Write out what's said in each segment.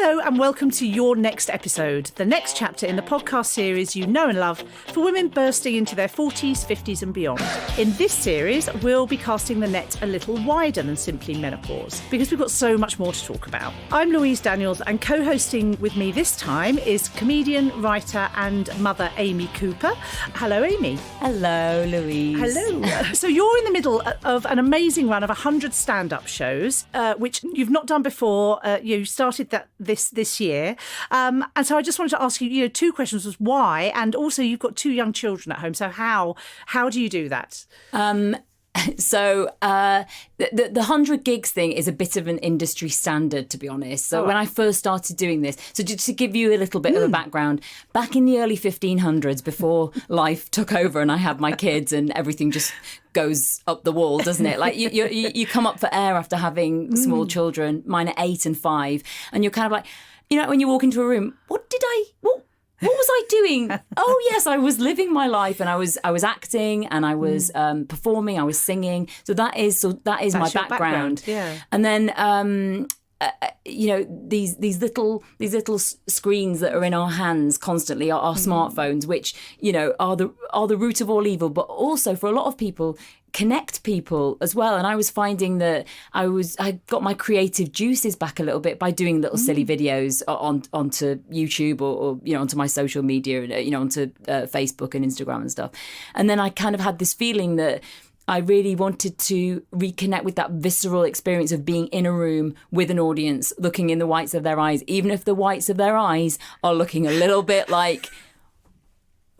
Hello and welcome to your next episode, the next chapter in the podcast series you know and love for women bursting into their 40s, 50s and beyond. In this series, we'll be casting the net a little wider than simply menopause because we've got so much more to talk about. I'm Louise Daniels and co-hosting with me this time is comedian, writer and mother Aimee Cooper. Hello, Aimee. Hello, Louise. Hello. So you're in the middle of an amazing run of 100 stand-up shows, which you've not done before. You started that this year. And so I just wanted to ask you, two questions was why, and also you've got 2 young children at home. So how do you do that? So the 100 gigs thing is a bit of an industry standard, to be honest. So when I first started doing this, so just to give you a little bit of a background, back in the early 1500s, before life took over and I had my kids and everything just goes up the wall, doesn't it? Like you come up for air after having small children. Mine are 8 and 5, and you're kind of like, when you walk into a room, what was I doing? Oh yes, I was living my life, and I was acting, and I was performing, I was singing. So that is my background. Yeah. And then these little screens that are in our hands constantly are our smartphones, which are the root of all evil, but also for a lot of people connect people as well. And I was finding that I got my creative juices back a little bit by doing little silly videos onto YouTube or onto my social media, onto Facebook and Instagram and stuff. And then I kind of had this feeling that I really wanted to reconnect with that visceral experience of being in a room with an audience, looking in the whites of their eyes, even if the whites of their eyes are looking a little bit like,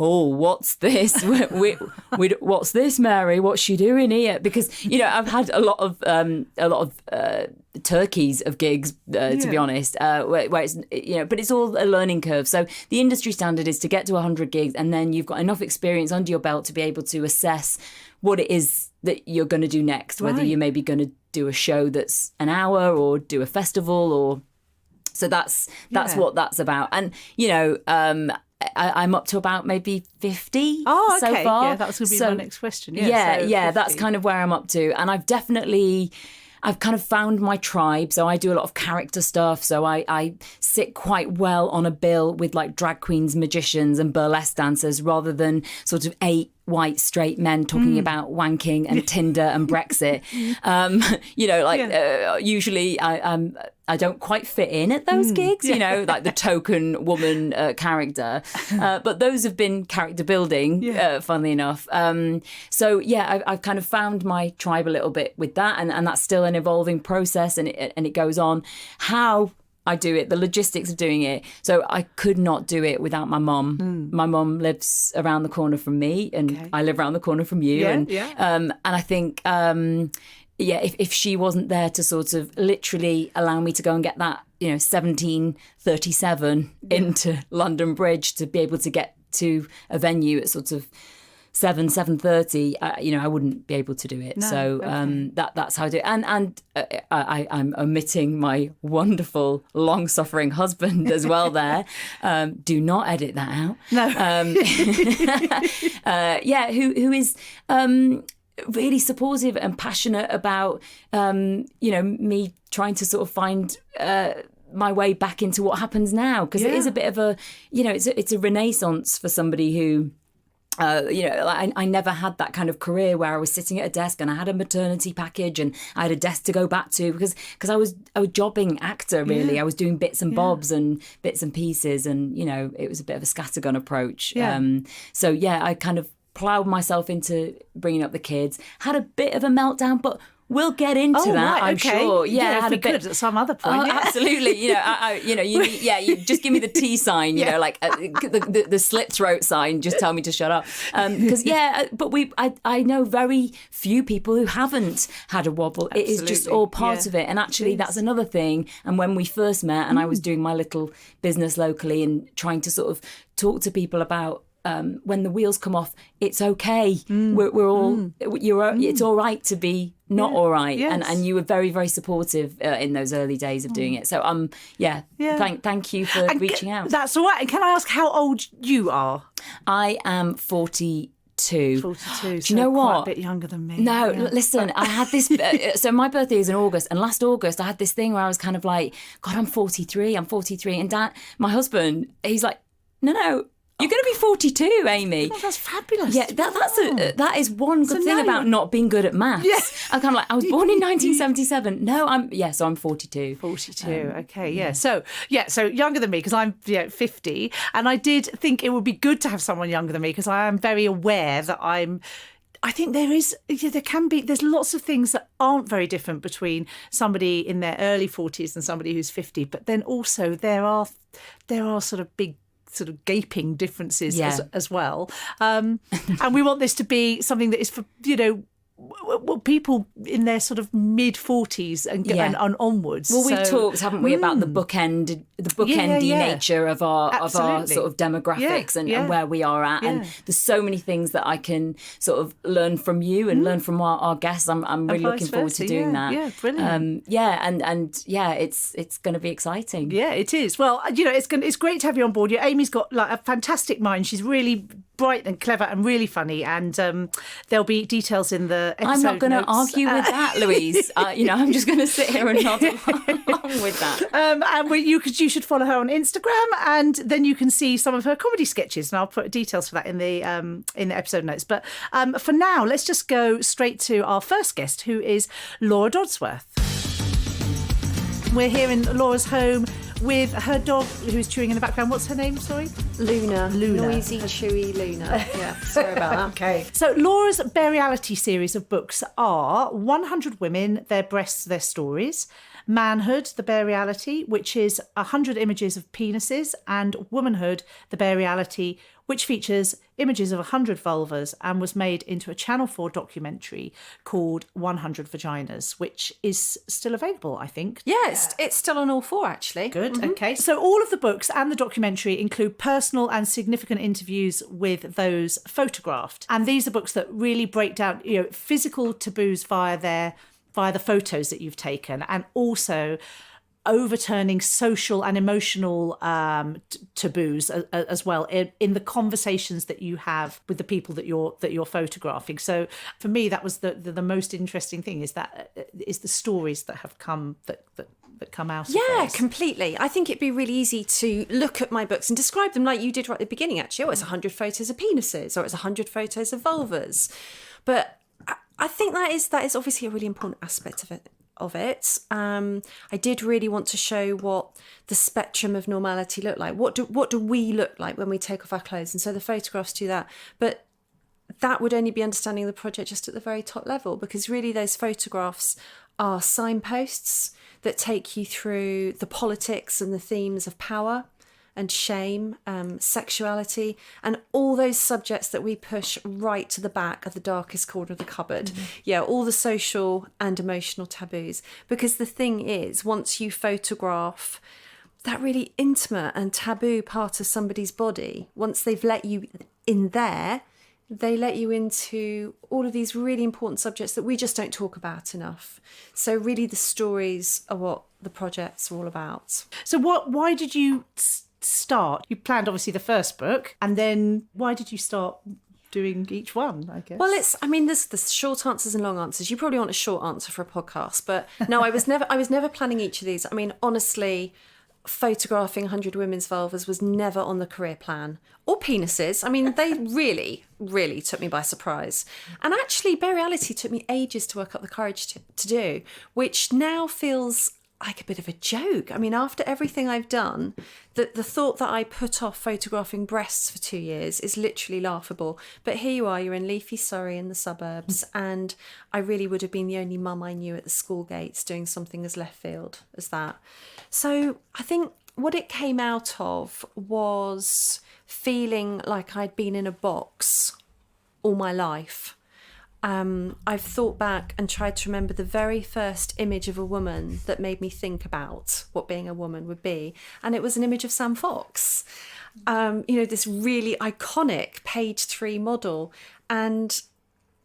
oh, what's this? What's this, Mary? What's she doing here? Because I've had a lot of turkeys of gigs, to be honest, where it's but it's all a learning curve. So the industry standard is to get to 100 gigs, and then you've got enough experience under your belt to be able to assess what it is that you're going to do next, whether you're maybe going to do a show that's an hour or do a festival, or so that's what that's about. And I'm up to about maybe 50 so far. Yeah, that's going to be my next question. That's kind of where I'm up to. And I've kind of found my tribe. So I do a lot of character stuff. So I sit quite well on a bill with like drag queens, magicians and burlesque dancers, rather than sort of 8 white straight men talking about wanking and Tinder and Brexit. Usually I don't quite fit in at those gigs, like the token woman character. But those have been character building, funnily enough. I've kind of found my tribe a little bit with that. And that's still an evolving process, and it goes on. How I do it, the logistics of doing it. So I could not do it without my mum. My mum lives around the corner from me, and I live around the corner from you. And I think, if she wasn't there to sort of literally allow me to go and get that, 17:37 into London Bridge to be able to get to a venue at sort of 7:30, I wouldn't be able to do it. That's how I do it. And I'm omitting my wonderful, long-suffering husband as well there. Do not edit that out. No. Who is really supportive and passionate about, me trying to sort of find my way back into what happens now. Because it is a bit of a, it's a renaissance for somebody who, I never had that kind of career where I was sitting at a desk and I had a maternity package and I had a desk to go back to because I was a jobbing actor, really. I was doing bits and bobs and bits and pieces, and it was a bit of a scattergun approach. I kind of ploughed myself into bringing up the kids, had a bit of a meltdown, but we'll get into that, I'm sure. Yeah, I had a bit at some other point. Absolutely. You just give me the T sign, like the slit throat sign. Just tell me to shut up. Because but I know very few people who haven't had a wobble. Absolutely. It is just all part of it. And actually, that's another thing. And when we first met, and I was doing my little business locally and trying to sort of talk to people about. When the wheels come off, it's okay. We're all. It's all right to be not all right. Yes. And you were very, very supportive in those early days of doing it. So thank you for reaching out. That's all right. And can I ask how old you are? I am 42. 42. 42. Do you know what? Quite a bit younger than me. No, Yeah. listen, I had this. So my birthday is in August, and last August I had this thing where I was kind of like, God, I'm 43. And Dan, my husband, he's like, no. You're going to be 42, Aimee. Oh, that's fabulous. Yeah, that is one good thing about not being good at maths. Yeah. I'm kind of like, I was born in 1977. No, so I'm 42. 42. Okay, yeah. So younger than me because I'm 50, and I did think it would be good to have someone younger than me because I am very aware that I think there's lots of things that aren't very different between somebody in their early 40s and somebody who's 50, but then also there are sort of big sort of gaping differences as well. And we want this to be something that is for, people in their sort of mid 40s and onwards. Well, we've talked, haven't we, about the bookendy nature of our sort of demographics and where we are at. And there's so many things that I can sort of learn from you and learn from our guests. I'm really looking forward to doing that. Yeah, brilliant. It's going to be exciting. Yeah, it is. Well, it's great to have you on board. Amy's got like a fantastic mind. She's really bright and clever and really funny, and there'll be details in the episode I'm not going to notes. argue with that, Louise. I'm just going to sit here and nod along with that. And you should follow her on Instagram, and then you can see some of her comedy sketches, and I'll put details for that in the episode notes. But for now, let's just go straight to our first guest, who is Laura Dodsworth. We're here in Laura's home with her dog who's chewing in the background. What's her name, sorry? Luna. Noisy, chewy Luna. Yeah, sorry about that. Okay. So Laura's Bereality series of books are 100 Women, Their Breasts, Their Stories, Manhood, The Bereality, which is 100 images of penises, and Womanhood, The Bereality, which features images of 100 vulvas and was made into a Channel 4 documentary called 100 Vaginas, which is still available, I think. Yeah, it's still on all four, actually. Good, okay. So all of the books and the documentary include personal and significant interviews with those photographed. And these are books that really break down, physical taboos via the photos that you've taken, and also overturning social and emotional taboos as well in the conversations that you have with the people that you're photographing. So for me, that was the most interesting thing is the stories that have come that come out of those. Completely. I think it'd be really easy to look at my books and describe them like you did right at the beginning, actually. It's 100 photos of penises, or it's 100 photos of vulvas. But I think that is obviously a really important aspect of it. I did really want to show what the spectrum of normality looked like. What do we look like when we take off our clothes? And so the photographs do that. But that would only be understanding the project just at the very top level, because really those photographs are signposts that take you through the politics and the themes of power and shame, sexuality, and all those subjects that we push right to the back of the darkest corner of the cupboard. Yeah, all the social and emotional taboos. Because the thing is, once you photograph that really intimate and taboo part of somebody's body, once they've let you in there, they let you into all of these really important subjects that we just don't talk about enough. So really the stories are what the projects are all about. So why did you start? You planned obviously the first book, and then why did you start doing each one, I guess? Well, there's the short answers and long answers. You probably want a short answer for a podcast, but no, I was never planning each of these. I mean, honestly, photographing 100 women's vulvas was never on the career plan. Or penises. I mean, they really, really took me by surprise. And actually, Bereality took me ages to work up the courage to do, which now feels like a bit of a joke. I mean, after everything I've done, the thought that I put off photographing breasts for 2 years is literally laughable. But here you are, you're in leafy Surrey in the suburbs, and I really would have been the only mum I knew at the school gates doing something as left field as that. So I think what it came out of was feeling like I'd been in a box all my life. I've thought back and tried to remember the very first image of a woman that made me think about what being a woman would be. And it was an image of Sam Fox, this really iconic page 3 model. And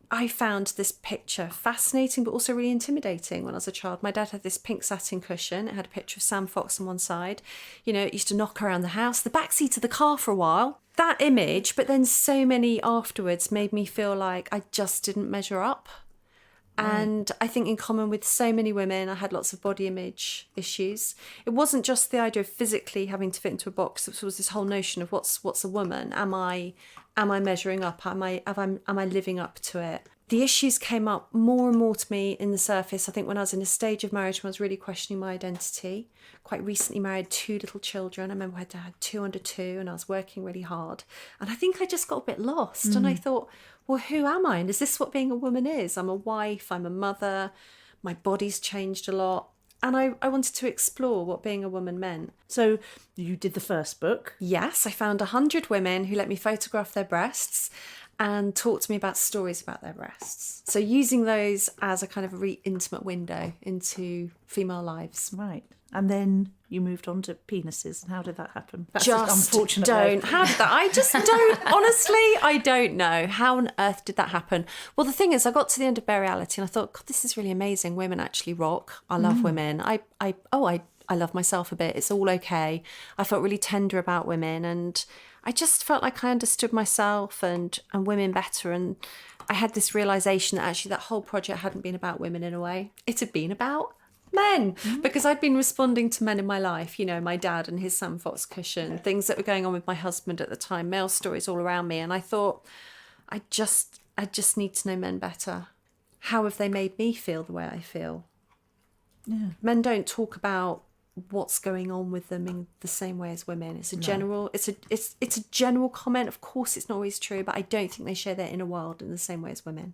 I found this picture fascinating, but also really intimidating when I was a child. My dad had this pink satin cushion. It had a picture of Sam Fox on one side. It used to knock around the house, the back seat of the car for a while. that image, but then so many afterwards made me feel like I just didn't measure up. And I think in common with so many women, I had lots of body image issues. It wasn't just the idea of physically having to fit into a box. It was this whole notion of what's a woman? Am I measuring up? Am I living up to it? The issues came up more and more to me in the surface. I think when I was in a stage of marriage when I was really questioning my identity. Quite recently married 2 little children. I remember I had 2 under 2 and I was working really hard. And I think I just got a bit lost. And I thought, well, who am I? And is this what being a woman is? I'm a wife, I'm a mother, my body's changed a lot. And I wanted to explore what being a woman meant. So you did the first book. Yes, I found 100 women who let me photograph their breasts and talk to me about stories about their breasts. So using those as a kind of a really intimate window into female lives. Right. And then you moved on to penises. And how did that happen? That's Just an unfortunate don't. way. How did that? I just don't. Honestly, I don't know. How on earth did that happen? Well, the thing is, I got to the end of Reality and I thought, God, this is really amazing. Women actually rock. I love women. I love myself a bit. It's all okay. I felt really tender about women, and I just felt like I understood myself and women better. And I had this realization that actually that whole project hadn't been about women in a way. It had been about men, because I'd been responding to men in my life, you know, my dad and his Sam Fox cushion, things that were going on with my husband at the time, male stories all around me. And I thought, I just need to know men better. How have they made me feel the way I feel? Yeah. Men don't talk about what's going on with them in the same way as women. It's a general, it's a general comment. Of course, it's not always true, but I don't think they share their inner world in the same way as women.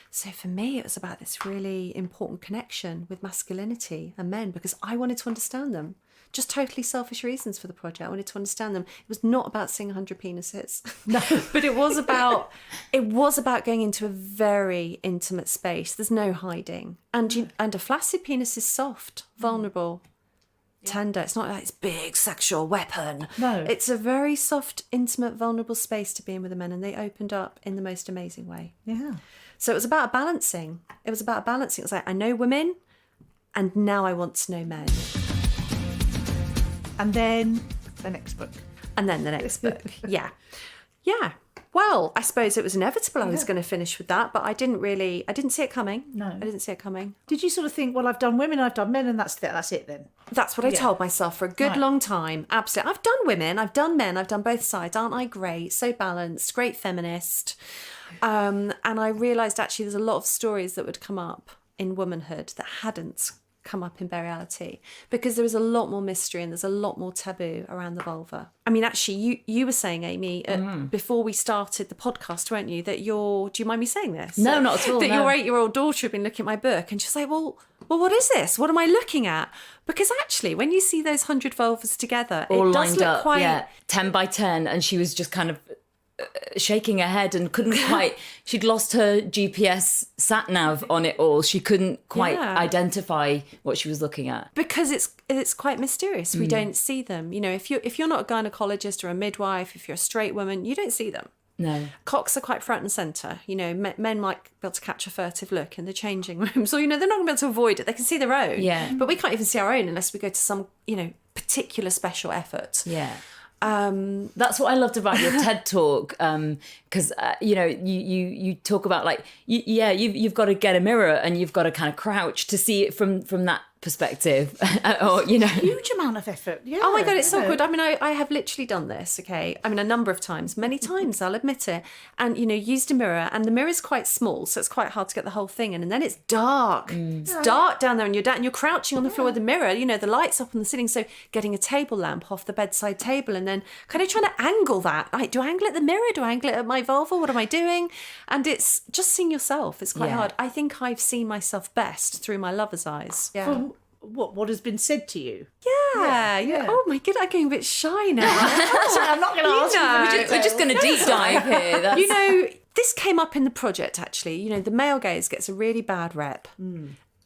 So for me, it was about this really important connection with masculinity and men, because I wanted to understand them. Just totally selfish reasons for the project. I wanted to understand them. It was not about seeing 100 penises. No. But it was about going into a very intimate space. There's no hiding. And a flaccid penis is soft, vulnerable, tender. It's not like it's big sexual weapon. No. It's a very soft, intimate, vulnerable space to be in with the men, and they opened up in the most amazing way. Yeah. So it was about balancing. It was like, I know women, and now I want to know men. And then the next book. And then the next book. Yeah. Yeah. Well, I suppose it was inevitable I was going to finish with that, but I didn't see it coming. No. I didn't see it coming. Did you sort of think, well, I've done women, I've done men, and that's it then? That's what I told myself for a good long time. Absolutely. I've done women, I've done men, I've done both sides. Aren't I great? So balanced, great feminist. And I realised actually there's a lot of stories that would come up in Womanhood that hadn't come up in Reality, because there is a lot more mystery and there's a lot more taboo around the vulva. I mean, actually, you were saying, Aimee, before we started the podcast, weren't you, that do you mind me saying this? No, not at all. That your 8-year-old daughter had been looking at my book and she's like, well, what is this? What am I looking at? Because actually, when you see those 100 vulvas together, all it does lined look up, quite 10 by 10, and she was just kind of shaking her head and couldn't quite, she'd lost her GPS sat nav on it all. She couldn't quite identify what she was looking at. Because it's quite mysterious. We don't see them. You know, if you're not a gynecologist or a midwife, if you're a straight woman, you don't see them. No. Cocks are quite front and centre. You know, men might be able to catch a furtive look in the changing rooms, or, you know, they're not going to be able to avoid it. They can see their own. Yeah. But we can't even see our own unless we go to some, you know, particular special effort. Yeah. That's what I loved about your TED talk, because you know, you talk about like you've got to get a mirror and you've got to kind of crouch to see it from that perspective, or, you know, huge amount of effort. Yeah. Oh my God, it's so good. I mean, I have literally done this. Okay, I mean, a number of times, many times, I'll admit it, and, you know, used a mirror, and the mirror is quite small, so it's quite hard to get the whole thing in, and then it's dark. It's dark down there, and you're crouching on the floor with the mirror. You know, the lights up on the ceiling, so getting a table lamp off the bedside table, and then kind of trying to angle that. Like, do I angle it at the mirror? Do I angle it at my vulva? What am I doing? And it's just seeing yourself. It's quite hard. I think I've seen myself best through my lover's eyes. Yeah. From what has been said to you? Yeah. Oh my God, I'm getting a bit shy now. I'm not going to ask you. We're just going to deep dive here. That's... You know, this came up in the project, actually. You know, the male gaze gets a really bad rep.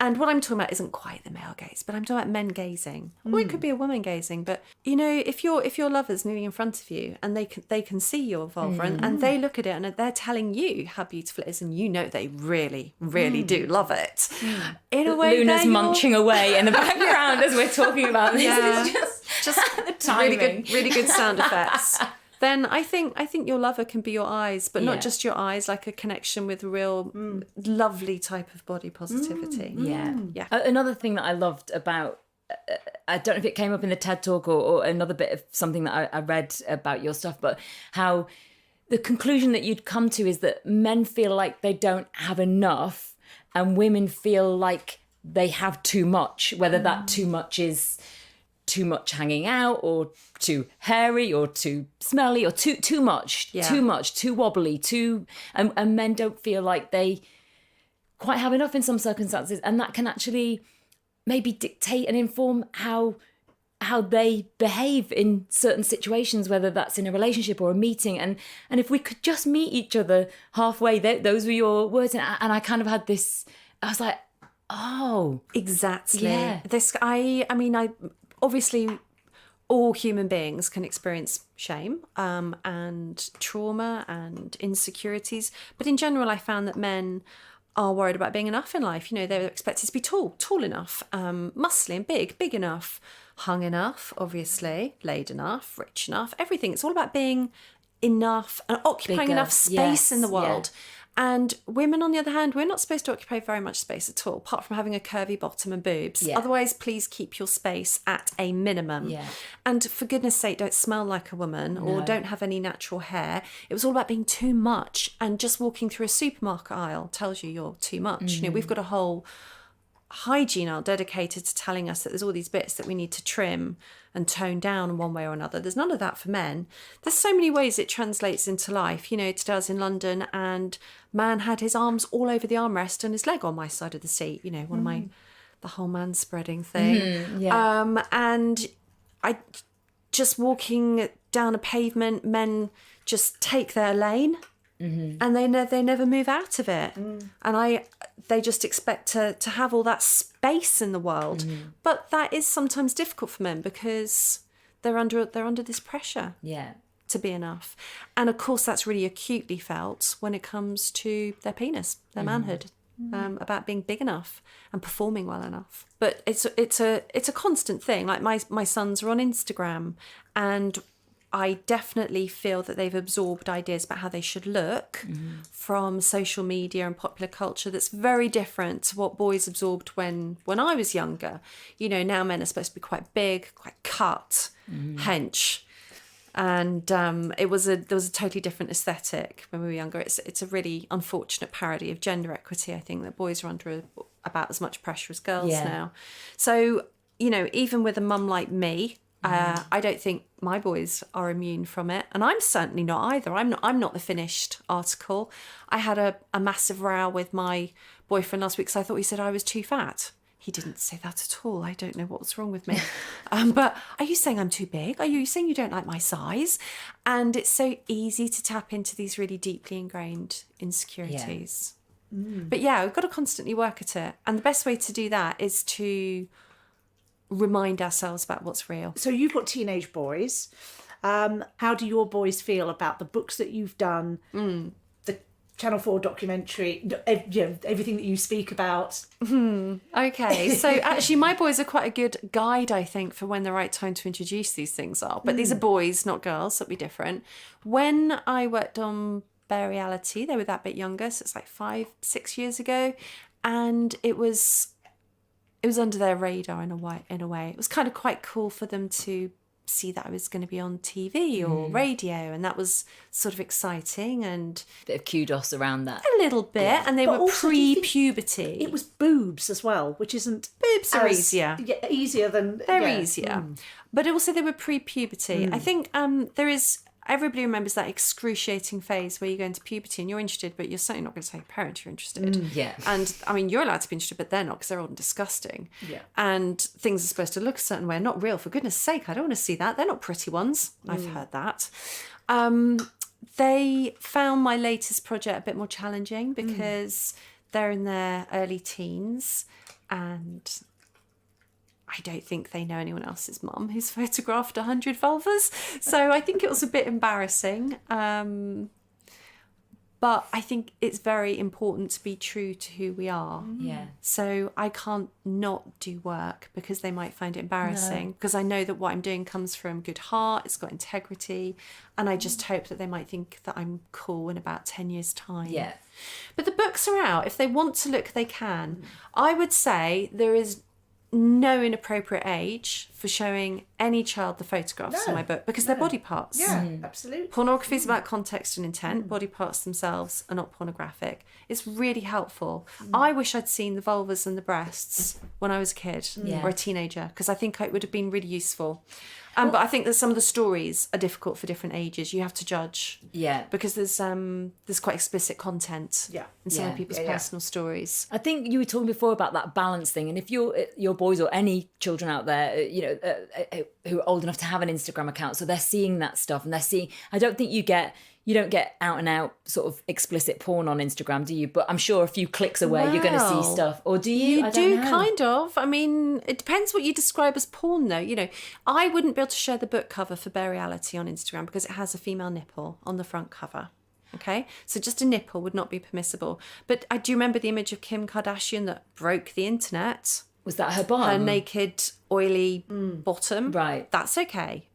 And what I'm talking about isn't quite the male gaze, but I'm talking about men gazing. Or it could be a woman gazing. But, you know, if your lover's kneeling in front of you and they can see your vulva and they look at it and they're telling you how beautiful it is, and you know they really, really do love it. In a way, Luna's munching away in the background as we're talking about this. Yeah. It's just really good sound effects. then I think your lover can be your eyes, but Yeah. not just your eyes, like a connection with real lovely type of body positivity. Yeah. Yeah. Another thing that I loved about, I don't know if it came up in the TED Talk or another bit of something that I read about your stuff, but how the conclusion that you'd come to is that men feel like they don't have enough and women feel like they have too much, whether that too much is too much hanging out or too hairy or too smelly or too much, too wobbly, and men don't feel like they quite have enough in some circumstances, and that can actually maybe dictate and inform how they behave in certain situations, whether that's in a relationship or a meeting. And if we could just meet each other halfway, those were your words. And I kind of had this, I was like, oh. Exactly. Yeah. I obviously all human beings can experience shame and trauma and insecurities. But in general, I found that men are worried about being enough in life. You know, they're expected to be tall enough, muscly and big enough, hung enough, obviously, laid enough, rich enough, everything. It's all about being enough and occupying Bigger, enough space in the world. And women, on the other hand, we're not supposed to occupy very much space at all, apart from having a curvy bottom and boobs. Yeah. Otherwise, please keep your space at a minimum. Yeah. And for goodness sake, don't smell like a woman or don't have any natural hair. It was all about being too much. And just walking through a supermarket aisle tells you you're too much. You know, we've got a whole hygiene aisle dedicated to telling us that there's all these bits that we need to trim and tone down in one way or another. There's none of that for men. There's so many ways it translates into life. You know, today I was in London and man had his arms all over the armrest and his leg on my side of the seat. You know, one of my, the whole man spreading thing. And I just walking down a pavement, men just take their lane. And they never move out of it, and they just expect to have all that space in the world. But that is sometimes difficult for men because they're under this pressure to be enough, and of course that's really acutely felt when it comes to their penis, their manhood, about being big enough and performing well enough. But it's a constant thing. Like my sons are on Instagram, and I definitely feel that they've absorbed ideas about how they should look from social media and popular culture that's very different to what boys absorbed when I was younger. You know, now men are supposed to be quite big, quite cut, hench. And there was a totally different aesthetic when we were younger. It's a really unfortunate parody of gender equity. I think that boys are under about as much pressure as girls now. So, you know, even with a mum like me, I don't think my boys are immune from it, and I'm certainly not either. I'm not the finished article. I had a massive row with my boyfriend last week because I thought he said I was too fat. He didn't say that at all. I don't know what's wrong with me. But are you saying I'm too big? Are you saying you don't like my size? And it's so easy to tap into these really deeply ingrained insecurities. But yeah, we've got to constantly work at it, and the best way to do that is to remind ourselves about what's real. So you've got teenage boys. How do your boys feel about the books that you've done, the Channel 4 documentary, everything that you speak about? Okay, so actually my boys are quite a good guide, I think, for when the right time to introduce these things are. But these are boys, not girls, so it'll be different. When I worked on Bare Reality, they were that bit younger, so it's like 5-6 years ago, and it was under their radar in a way. It was kind of quite cool for them to see that I was going to be on TV or radio, and that was sort of exciting and Bit of kudos around that. a little bit. And they But were also, do you think pre-puberty. It was boobs as well, which isn't Boobs are easier. Yeah, easier than They're easier. But also they were pre-puberty. I think everybody remembers that excruciating phase where you go into puberty and you're interested, but you're certainly not going to tell your parents you're interested. Yeah. And I mean, you're allowed to be interested, but they're not, because they're old and disgusting. Yeah. And things are supposed to look a certain way, not real. For goodness sake, I don't want to see that. They're not pretty ones. I've heard that. They found my latest project a bit more challenging because they're in their early teens, and I don't think they know anyone else's mum who's photographed 100 vulvas. So I think it was a bit embarrassing. But I think it's very important to be true to who we are. Yeah. So I can't not do work because they might find it embarrassing, because I know that what I'm doing comes from good heart, it's got integrity, and I just hope that they might think that I'm cool in about 10 years' time. Yeah. But the books are out. If they want to look, they can. I would say there is no inappropriate age for showing any child the photographs in my book, because they're body parts. Yeah, absolutely. Pornography is about context and intent. Body parts themselves are not pornographic. It's really helpful. I wish I'd seen the vulvas and the breasts when I was a kid or a teenager, because I think it would have been really useful. But I think that some of the stories are difficult for different ages. You have to judge. Yeah. Because there's quite explicit content in some of people's personal stories. I think you were talking before about that balance thing, and if your boys or any children out there, who are old enough to have an Instagram account, so they're seeing that stuff, and they're seeing. I don't think you don't get out and out sort of explicit porn on Instagram, do you? But I'm sure a few clicks away, you're going to see stuff. Or do you? You do, kind of. I mean, it depends what you describe as porn, though. You know, I wouldn't be able to share the book cover for Bare Reality on Instagram because it has a female nipple on the front cover. Okay, so just a nipple would not be permissible. But I do remember the image of Kim Kardashian that broke the internet. Was that her bottom? Her naked, oily bottom. Right. That's okay.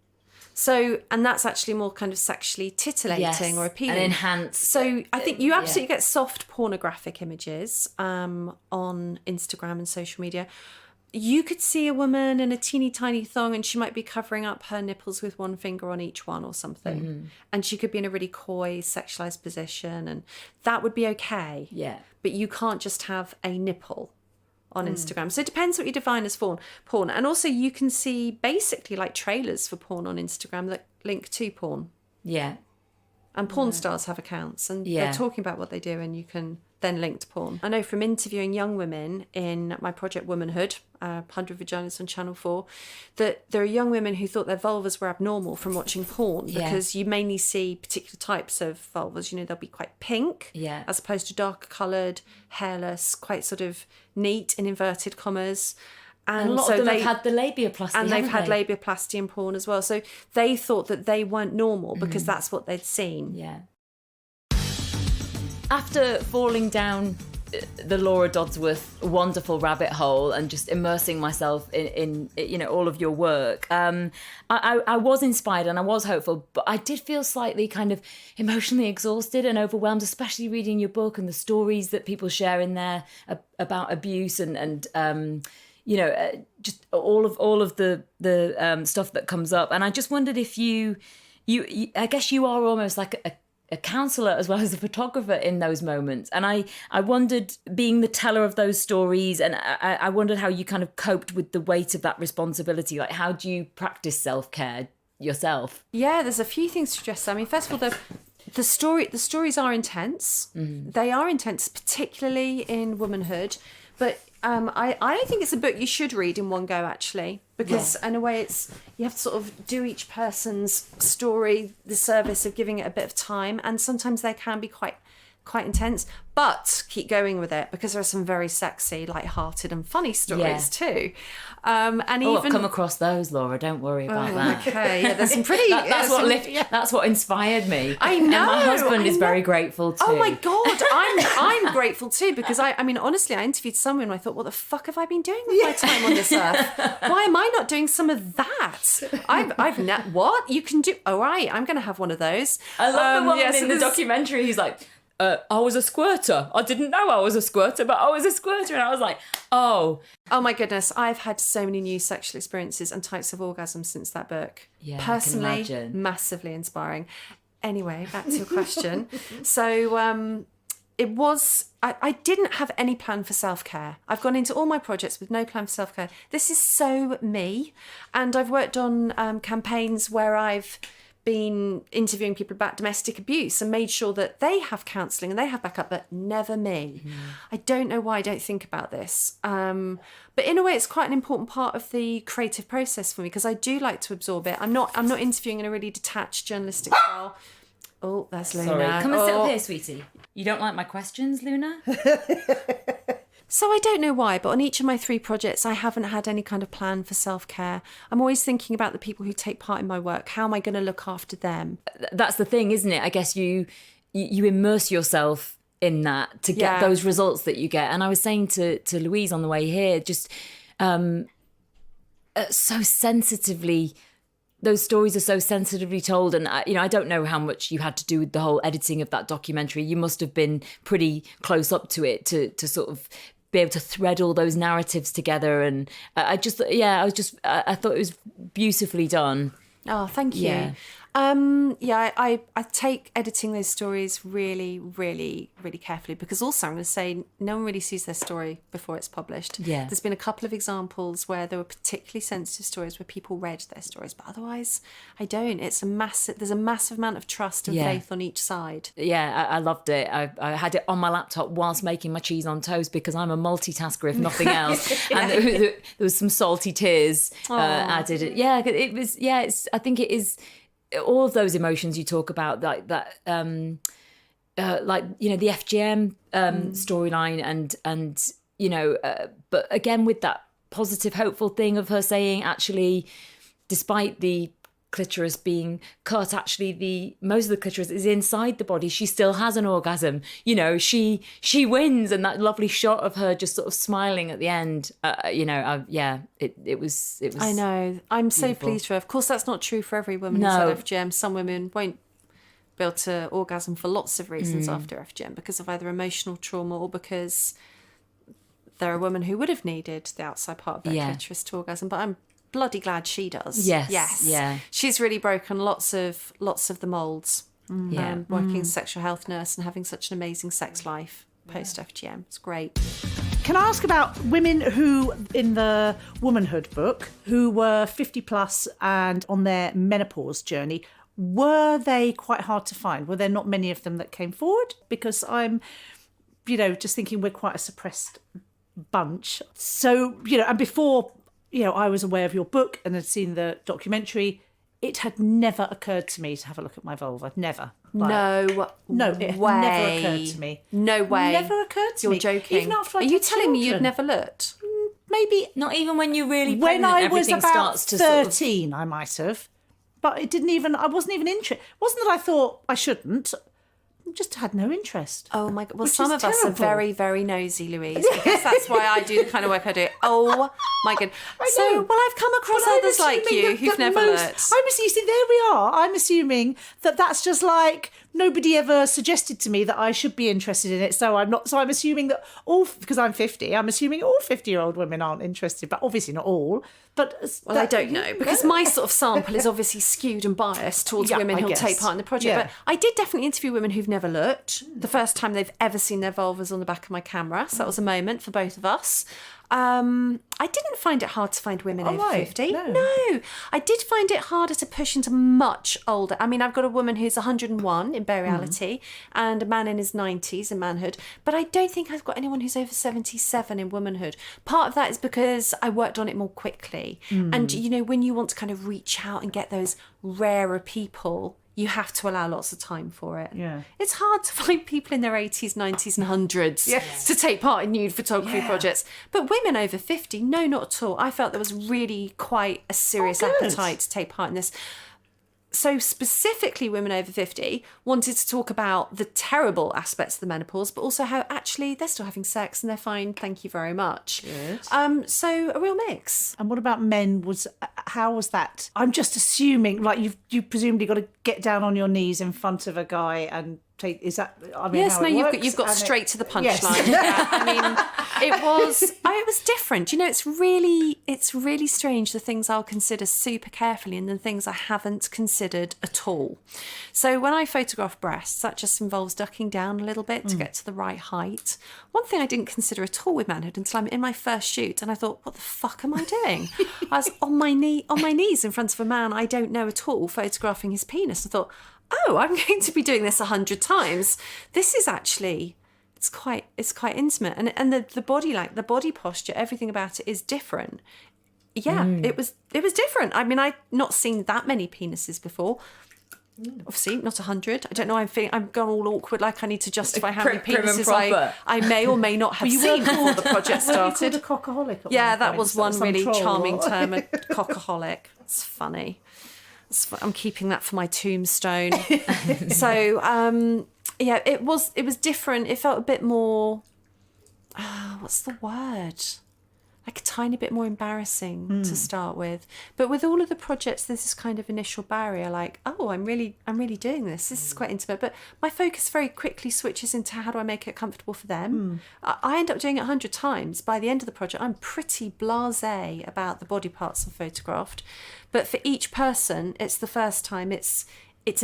So, and that's actually more kind of sexually titillating or appealing. And enhanced. So I think you absolutely get soft pornographic images on Instagram and social media. You could see a woman in a teeny tiny thong and she might be covering up her nipples with one finger on each one or something. Mm-hmm. And she could be in a really coy, sexualized position, and that would be okay. Yeah. But you can't just have a nipple on Instagram. So it depends what you define as porn. And also you can see basically like trailers for porn on Instagram that link to porn. Yeah. And porn stars have accounts and they're talking about what they do, and you can then link to porn. I know from interviewing young women in my project Womanhood, 100 Vaginas on Channel 4, that there are young women who thought their vulvas were abnormal from watching porn because you mainly see particular types of vulvas. You know, they'll be quite pink as opposed to darker coloured, hairless, quite sort of neat in inverted commas. And a lot of them have had the labiaplasty, and they've had labiaplasty in porn as well. So they thought that they weren't normal because that's what they'd seen. Yeah. After falling down the Laura Dodsworth wonderful rabbit hole and just immersing myself in all of your work, I was inspired and I was hopeful, but I did feel slightly kind of emotionally exhausted and overwhelmed, especially reading your book and the stories that people share in there about abuse and just all of the stuff that comes up. And I just wondered if you I guess you are almost like a counsellor as well as a photographer in those moments. And I wondered, being the teller of those stories, and I wondered how you kind of coped with the weight of that responsibility. Like, how do you practice self-care yourself? Yeah, there's a few things to address. I mean, first of all, the stories are intense. Mm-hmm. They are intense, particularly in Womanhood. But I don't think it's a book you should read in one go, actually, because in a way you have to sort of do each person's story the service of giving it a bit of time, and sometimes they can be quite intense, but keep going with it because there are some very sexy, light-hearted and funny stories too. And I've come across those, Laura. Don't worry about that. Okay, yeah, there's some pretty. That's what inspired me. I know. And my husband is very grateful too. Oh my God, I'm grateful too, because I mean, honestly, I interviewed someone and I thought, what the fuck have I been doing with my time on this earth? Why am I not doing some of that? What you can do? All right, I'm going to have one of those. I love the woman in the documentary. He's like, I was a squirter. I didn't know I was a squirter, but I was a squirter. And I was like, oh my goodness. I've had so many new sexual experiences and types of orgasms since that book. Yeah, personally, I can imagine. Massively inspiring. Anyway, back to your question. So it was, I didn't have any plan for self-care. I've gone into all my projects with no plan for self-care. This is so me. And I've worked on campaigns where I've been interviewing people about domestic abuse and made sure that they have counselling and they have backup, but never me. Mm. I don't know why I don't think about this. But in a way, it's quite an important part of the creative process for me because I do like to absorb it. I'm not interviewing in a really detached journalistic style. Oh, that's Luna. Sorry. Come and sit up here, sweetie. You don't like my questions, Luna? So I don't know why, but on each of my 3 projects, I haven't had any kind of plan for self-care. I'm always thinking about the people who take part in my work. How am I going to look after them? That's the thing, isn't it? I guess you you immerse yourself in that to get those results that you get. And I was saying to Louise on the way here, just so sensitively, those stories are so sensitively told. And, I don't know how much you had to do with the whole editing of that documentary. You must have been pretty close up to it to sort of be able to thread all those narratives together. And I thought it was beautifully done. Oh, thank you. Yeah. I take editing those stories really, really, really carefully, because also I'm going to say no one really sees their story before it's published. Yeah. There's been a couple of examples where there were particularly sensitive stories where people read their stories, but otherwise I don't. There's a massive amount of trust and faith on each side. Yeah, I loved it. I had it on my laptop whilst making my cheese on toast, because I'm a multitasker if nothing else. And there was some salty tears added. Yeah, it was. Yeah, I think it is. All of those emotions you talk about, like that, the FGM storyline, and but again with that positive, hopeful thing of her saying, actually, despite the clitoris being cut, actually most of the clitoris is inside the body. She still has an orgasm. She wins, and that lovely shot of her just sort of smiling at the end. It was. I know. I'm so pleased for her. Of course, that's not true for every woman who's had FGM. Some women won't be able to orgasm for lots of reasons after FGM, because of either emotional trauma or because they're a woman who would have needed the outside part of their clitoris to orgasm. But I'm bloody glad she does. Yes. Yeah. She's really broken lots of the molds. Working as a sexual health nurse and having such an amazing sex life post FGM. It's great. Can I ask about women who, in the Womanhood book, who were 50 plus and on their menopause journey? Were they quite hard to find? Were there not many of them that came forward? Because I'm, just thinking we're quite a suppressed bunch. So, and before, I was aware of your book and had seen the documentary, it had never occurred to me to have a look at my vulva. Never. No, it had never occurred to me. No way. Never occurred to me. You're joking. Even after Are you telling me you'd never looked? Maybe. Not even when you really When pregnant, I was everything about starts to 13, I might have. But I wasn't even interested. It wasn't that I thought I shouldn't. I just had no interest. Oh my God. Well, Which some is of us are terrible. very, very nosy, Louise. I guess that's why I do the kind of work I do. Oh my God. So, I've come across others like you who've never looked. You see, there we are. I'm assuming that that's just like nobody ever suggested to me that I should be interested in it. So I'm not. So I'm assuming that because I'm 50, I'm assuming all 50-year-old women aren't interested, but obviously not all. But I don't know, because my sort of sample is obviously skewed and biased towards women who'll take part in the project. Yeah. But I did definitely interview women who've never looked. The first time they've ever seen their vulvas on the back of my camera. So that was a moment for both of us. I didn't find it hard to find women over 50. No. I did find it harder to push into much older. I mean, I've got a woman who's 101 in Reality and a man in his 90s in Manhood, but I don't think I've got anyone who's over 77 in Womanhood. Part of that is because I worked on it more quickly. And, when you want to kind of reach out and get those rarer people, you have to allow lots of time for it. Yeah. It's hard to find people in their 80s, 90s and 100s to take part in nude photography projects. But women over 50, no, not at all. I felt there was really quite a serious appetite to take part in this. So specifically women over 50 wanted to talk about the terrible aspects of the menopause, but also how actually they're still having sex and they're fine, thank you very much. Good. So a real mix. And what about men? How was that? I'm just assuming, like you presumably got to get down on your knees in front of a guy and take. Is that? I mean, yes, how no, it works? you've got And straight to the punchline. Yes. Yeah, I mean, it was different. It's really strange the things I'll consider super carefully and the things I haven't considered at all. So when I photograph breasts, that just involves ducking down a little bit to get to the right height. One thing I didn't consider at all with Manhood until I'm in my first shoot, and I thought, what the fuck am I doing? I was on my knees in front of a man I don't know at all, photographing his penis. I thought, oh, I'm going to be doing this 100 times. This is actually, it's quite intimate. And the body, like the body posture, everything about it is different. Yeah, it was different. I mean, I'd not seen that many penises before. Obviously, not 100. I don't know. I'm gone all awkward, like I need to justify how many penises I may or may not have seen before the project started. Were you called a cockaholic? Yeah, that was one really charming term, a cockaholic. It's funny. I'm keeping that for my tombstone. So, Yeah, it was different. It felt a bit more, what's the word? Like a tiny bit more embarrassing to start with. But with all of the projects, there's this kind of initial barrier, like, oh, I'm really doing this. This is quite intimate. But my focus very quickly switches into how do I make it comfortable for them. I end up doing it 100 times. By the end of the project, I'm pretty blasé about the body parts I've photographed. But for each person, it's the first time. It's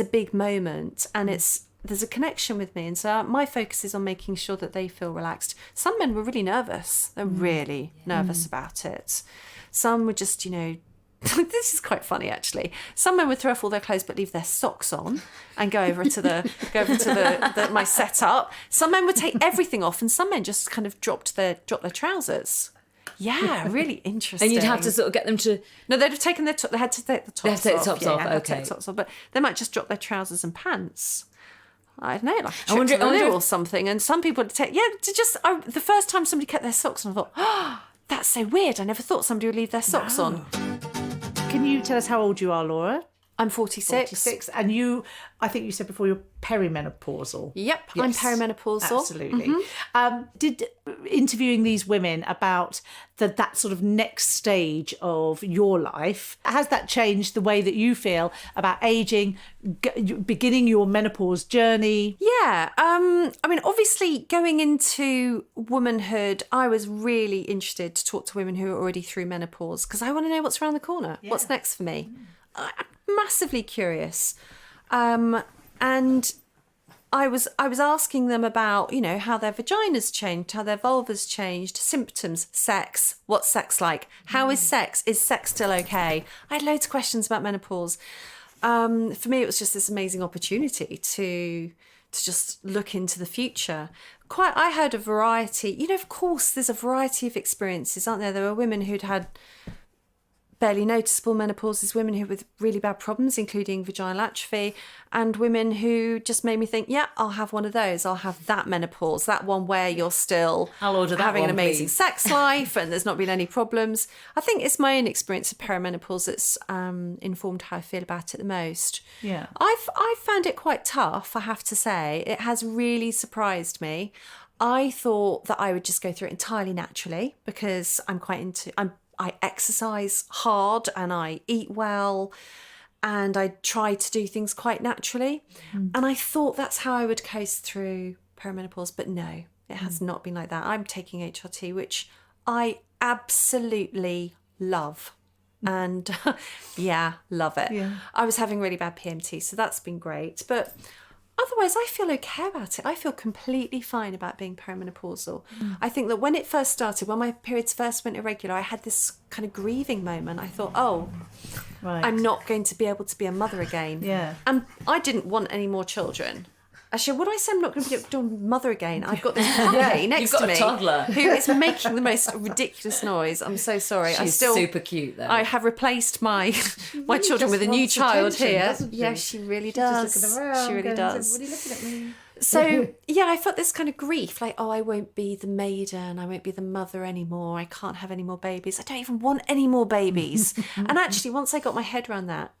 a big moment, and there's a connection with me, and so my focus is on making sure that they feel relaxed. Some men were really nervous. They're really nervous about it. Some were just, this is quite funny actually. Some men would throw off all their clothes but leave their socks on and go over to my setup. Some men would take everything off, and some men just kind of dropped their trousers. Yeah, really interesting. And you'd have to sort of get them to... No, they'd have taken they had to take the tops off. They had to take the tops off, Had to okay. take the tops off, but they might just drop their trousers and pants. I don't know, like a I wonder trip to the loo if- or something. And some people would take... Yeah, the first time somebody kept their socks on, I thought, oh, that's so weird. I never thought somebody would leave their socks on. Can you tell us how old you are, Laura? I'm 46. 46. And I think you said before, you're perimenopausal. Yep, I'm Yes, perimenopausal. Absolutely. Did interviewing these women about that sort of next stage of your life, has that changed the way that you feel about aging, beginning your menopause journey? Yeah. I mean, obviously, going into womanhood, I was really interested to talk to women who are already through menopause, because I want to know what's around the corner. Yeah. What's next for me? I'm massively curious. And I was asking them about, how their vaginas changed, how their vulvas changed, symptoms, sex, what's sex like? How is sex? Is sex still okay? I had loads of questions about menopause. For me, it was just this amazing opportunity to just look into the future. I heard a variety, of course, there's a variety of experiences, aren't there? There were women who'd had barely noticeable menopause, there's women who with really bad problems, including vaginal atrophy, and women who just made me think, yeah, I'll have one of those. I'll have that menopause, that one where you're still I'll order that having one, an amazing please. sex life and there's not been any problems. I think it's my own experience of perimenopause that's informed how I feel about it the most. Yeah. I've found it quite tough, I have to say. It has really surprised me. I thought that I would just go through it entirely naturally because I exercise hard and I eat well and I try to do things quite naturally. And I thought that's how I would coast through perimenopause, but no, it has not been like that. I'm taking HRT, which I absolutely love. And love it. Yeah. I was having really bad PMT, so that's been great. But otherwise, I feel okay about it. I feel completely fine about being perimenopausal. I think that when it first started, when my periods first went irregular, I had this kind of grieving moment. I thought, Right. I'm not going to be able to be a mother again. Yeah. And I didn't want any more children. Actually, would I say I'm not going to be able to be a mother again? I've got this puppy next You've got to me a toddler who is making the most ridiculous noise. I'm so sorry. She's super cute, though. I have replaced my children just with a new wants child attention, here. doesn't she? Yeah, she really She's does. just looking around, She really going, does. "What are you looking at me?" So, I felt this kind of grief, like, I won't be the maiden, I won't be the mother anymore, I can't have any more babies, I don't even want any more babies. And actually, once I got my head around that,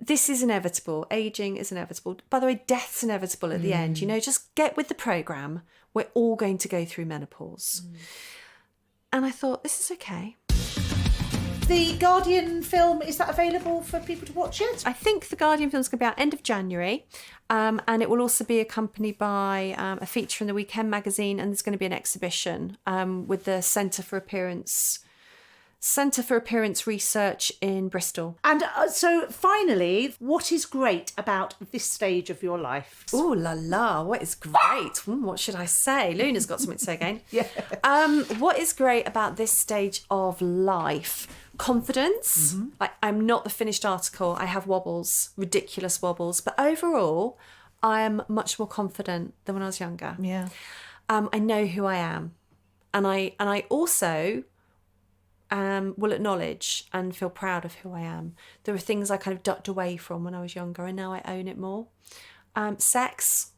this is inevitable, ageing is inevitable. By the way, death's inevitable at the end, just get with the programme, we're all going to go through menopause. And I thought, this is okay. The Guardian film, is that available for people to watch it? I think the Guardian film's going to be out end of January, and it will also be accompanied by a feature in the Weekend magazine, and there's going to be an exhibition with the Centre for Appearance Research in Bristol. And so finally, what is great about this stage of your life? Ooh la la, what is great? What should I say? Luna's got something to say again. Yeah. What is great about this stage of life? Confidence. Like, I'm not the finished article. I have wobbles, ridiculous wobbles, but overall, I am much more confident than when I was younger. Yeah. I know who I am, and I also will acknowledge and feel proud of who I am. There were things I kind of ducked away from when I was younger, and now I own it more. Sex,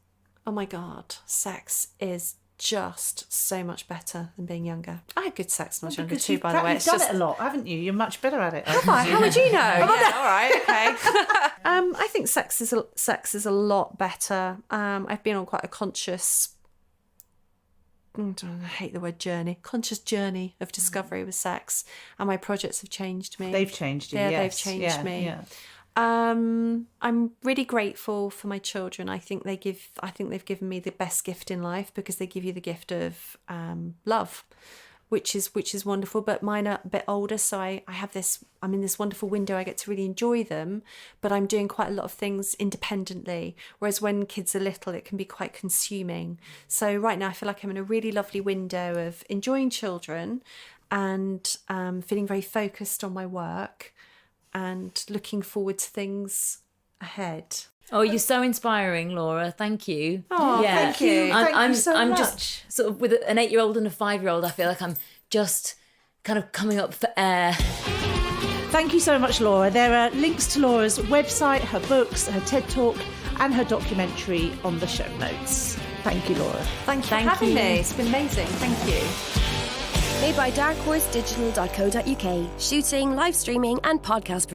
oh my God, sex is just so much better than being younger. I had good sex when I was younger Because too, you've by the way. You've done it a lot, haven't you? You're much better at it. Have I? How would you know? Yeah, all right, okay. I think sex is a lot better. I've been on quite a conscious, I hate the word journey, conscious journey of discovery with sex, and my projects have changed me. They've changed you, yeah, yes. they've changed me. Yeah. I'm really grateful for my children. I think they've given me the best gift in life, because they give you the gift of love, which is wonderful. But mine are a bit older, so I'm in this wonderful window. I get to really enjoy them, but I'm doing quite a lot of things independently. Whereas when kids are little, it can be quite consuming. So right now I feel like I'm in a really lovely window of enjoying children and feeling very focused on my work and looking forward to things ahead. Oh, you're so inspiring, Laura. Thank you. Oh, thank you. I'm so I'm much. just sort of with an 8-year-old and a 5-year-old. I feel like I'm just kind of coming up for air. Thank you so much, Laura. There are links to Laura's website, her books, her TED Talk, and her documentary on the show notes. Thank you, Laura. Thank you for having me. It's been amazing. Thank you. Made by darkhorsedigital.co.uk. Shooting, live streaming and podcast